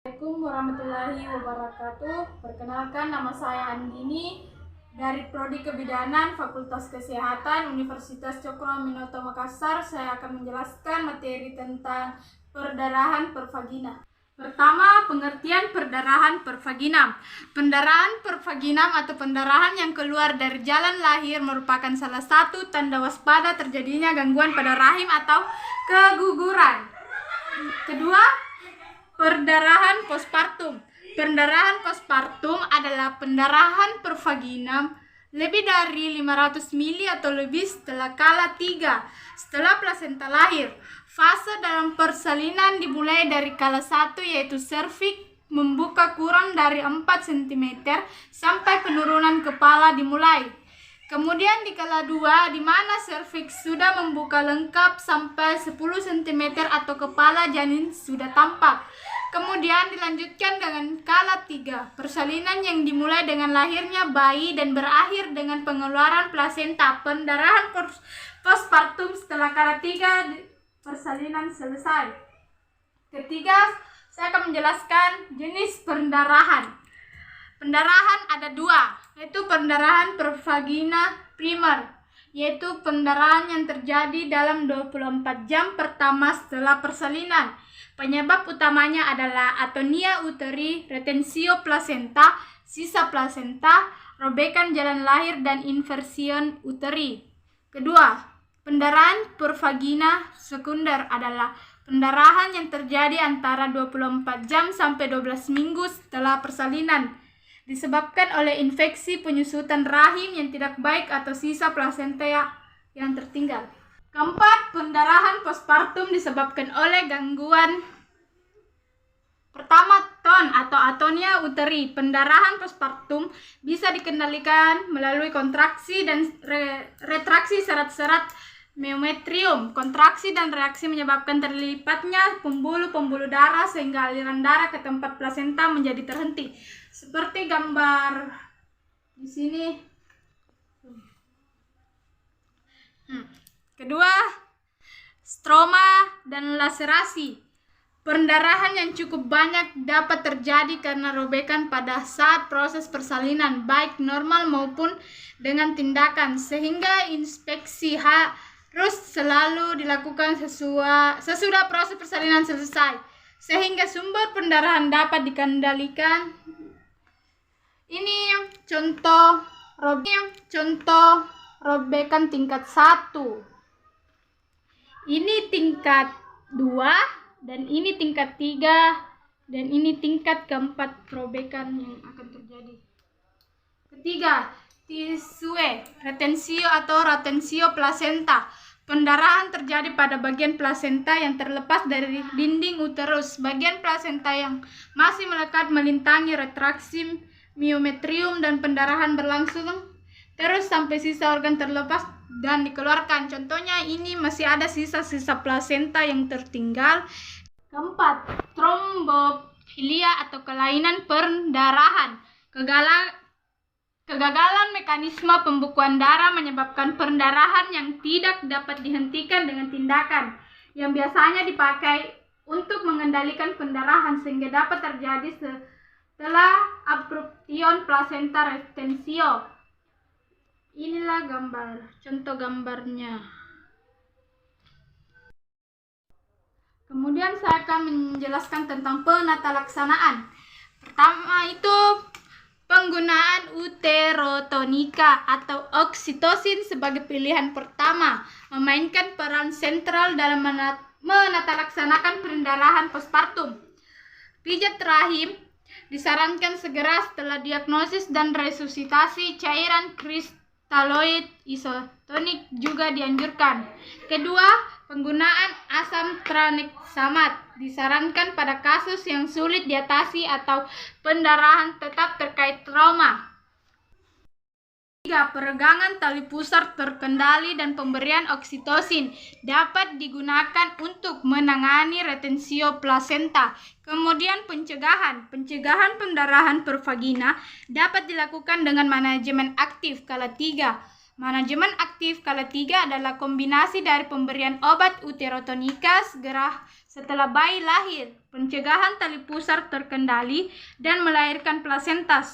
Assalamualaikum warahmatullahi wabarakatuh. Perkenalkan, nama saya Andini dari Prodi Kebidanan Fakultas Kesehatan Universitas Cokro Aminoto Makassar. Saya akan menjelaskan materi tentang perdarahan pervagina. Pertama, pengertian perdarahan pervagina. Pendarahan pervagina atau pendarahan yang keluar dari jalan lahir merupakan salah satu tanda waspada terjadinya gangguan pada rahim atau keguguran. Kedua, perdarahan postpartum. Pendarahan postpartum adalah pendarahan pervagina lebih dari 500 mili atau lebih setelah kala 3 setelah plasenta lahir. Fase dalam persalinan dimulai dari kala 1, yaitu serviks membuka kurang dari 4 cm sampai penurunan kepala dimulai. Kemudian di kala 2, di mana serviks sudah membuka lengkap sampai 10 cm atau kepala janin sudah tampak. Kemudian dilanjutkan dengan kala 3, persalinan yang dimulai dengan lahirnya bayi dan berakhir dengan pengeluaran plasenta. Pendarahan postpartum setelah kala 3 persalinan selesai. Ketiga, saya akan menjelaskan jenis pendarahan. Pendarahan ada 2, yaitu pendarahan pervagina primer, yaitu pendarahan yang terjadi dalam 24 jam pertama setelah persalinan. Penyebab utamanya adalah atonia uteri, retensio plasenta, sisa plasenta, robekan jalan lahir, dan inversion uteri. Kedua, pendarahan pervagina sekunder adalah pendarahan yang terjadi antara 24 jam sampai 12 minggu setelah persalinan, disebabkan oleh infeksi penyusutan rahim yang tidak baik atau sisa plasenta yang tertinggal. Keempat, pendarahan postpartum disebabkan oleh gangguan. Pertama, TON atau atonia uteri. Pendarahan postpartum bisa dikendalikan melalui kontraksi dan retraksi serat-serat myometrium. Kontraksi dan reaksi menyebabkan terlipatnya pembuluh-pembuluh darah sehingga aliran darah ke tempat plasenta menjadi terhenti. Seperti gambar di sini. Kedua, stroma dan laserasi. Pendarahan yang cukup banyak dapat terjadi karena robekan pada saat proses persalinan, baik normal maupun dengan tindakan, sehingga inspeksi harus selalu dilakukan sesudah proses persalinan selesai, sehingga sumber pendarahan dapat dikendalikan. Ini contoh robekan tingkat 1. Ini tingkat 2. Dan ini tingkat 3, dan ini tingkat keempat robekan yang akan terjadi. Ketiga, tisue retensio atau retensio plasenta. Pendarahan terjadi pada bagian plasenta yang terlepas dari dinding uterus. Bagian plasenta yang masih melekat melintangi retraksi myometrium, dan pendarahan berlangsung terus sampai sisa organ terlepas dan dikeluarkan. Contohnya ini masih ada sisa-sisa plasenta yang tertinggal. Keempat, trombofilia atau kelainan pendarahan. Kegagalan mekanisme pembekuan darah menyebabkan pendarahan yang tidak dapat dihentikan dengan tindakan yang biasanya dipakai untuk mengendalikan pendarahan, sehingga dapat terjadi setelah abruption placenta retensio. Inilah contoh gambarnya. Kemudian saya akan menjelaskan tentang penata laksanaan. Pertama itu penggunaan uterotonika atau oksitosin sebagai pilihan pertama, memainkan peran sentral dalam menata laksanakan pendarahan postpartum. Pijat rahim disarankan segera setelah diagnosis, dan resusitasi cairan kristaloid isotonik juga dianjurkan. Kedua, penggunaan asam tranexamat disarankan pada kasus yang sulit diatasi atau pendarahan tetap terkait trauma. 3. Peregangan tali pusar terkendali dan pemberian oksitosin dapat digunakan untuk menangani retensio plasenta. Kemudian pencegahan pendarahan pervagina dapat dilakukan dengan manajemen aktif kala 3. Manajemen aktif kala 3 adalah kombinasi dari pemberian obat uterotonika Setelah bayi lahir, pencegahan tali pusar terkendali dan melahirkan plasenta.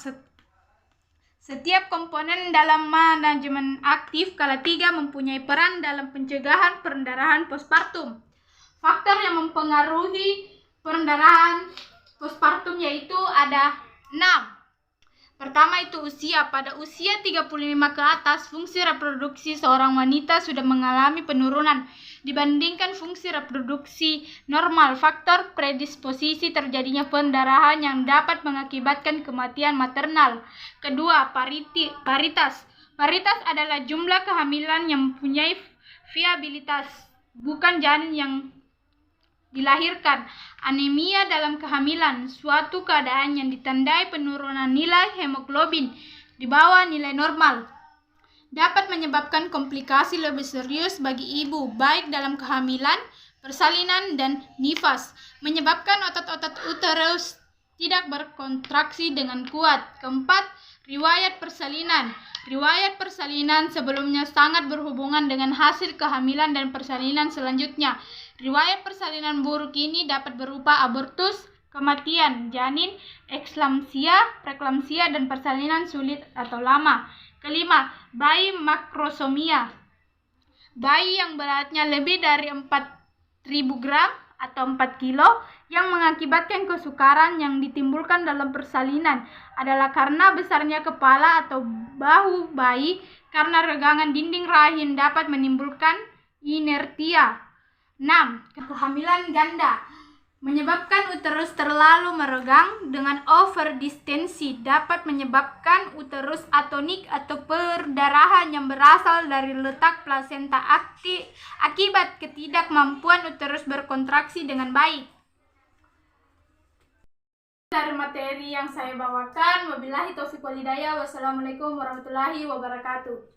Setiap komponen dalam manajemen aktif kala 3 mempunyai peran dalam pencegahan pendarahan postpartum. Faktor yang mempengaruhi pendarahan postpartum yaitu ada 6. Pertama itu usia. Pada usia 35 ke atas, fungsi reproduksi seorang wanita sudah mengalami penurunan dibandingkan fungsi reproduksi normal. Faktor predisposisi terjadinya pendarahan yang dapat mengakibatkan kematian maternal. Kedua, paritas. Paritas adalah jumlah kehamilan yang mempunyai viabilitas, bukan janin yang dilahirkan. Anemia dalam kehamilan, suatu keadaan yang ditandai penurunan nilai hemoglobin di bawah nilai normal, dapat menyebabkan komplikasi lebih serius bagi ibu, baik dalam kehamilan, persalinan, dan nifas, menyebabkan otot-otot uterus tidak berkontraksi dengan kuat. Keempat, riwayat persalinan. Riwayat persalinan sebelumnya sangat berhubungan dengan hasil kehamilan dan persalinan selanjutnya. Riwayat persalinan buruk ini dapat berupa abortus, kematian janin, eklamsia, preeklamsia, dan persalinan sulit atau lama. Kelima, bayi makrosomia. Bayi yang beratnya lebih dari 4.000 gram atau 4 kilo yang mengakibatkan kesukaran yang ditimbulkan dalam persalinan adalah karena besarnya kepala atau bahu bayi karena regangan dinding rahim dapat menimbulkan inertia. 6. Kehamilan ganda menyebabkan uterus terlalu meregang dengan overdistensi dapat menyebabkan uterus atonik atau perdarahan yang berasal dari letak plasenta akibat ketidakmampuan uterus berkontraksi dengan baik. Dari materi yang saya bawakan, wabillahi taufiq wal hidayah, wassalamualaikum warahmatullahi wabarakatuh.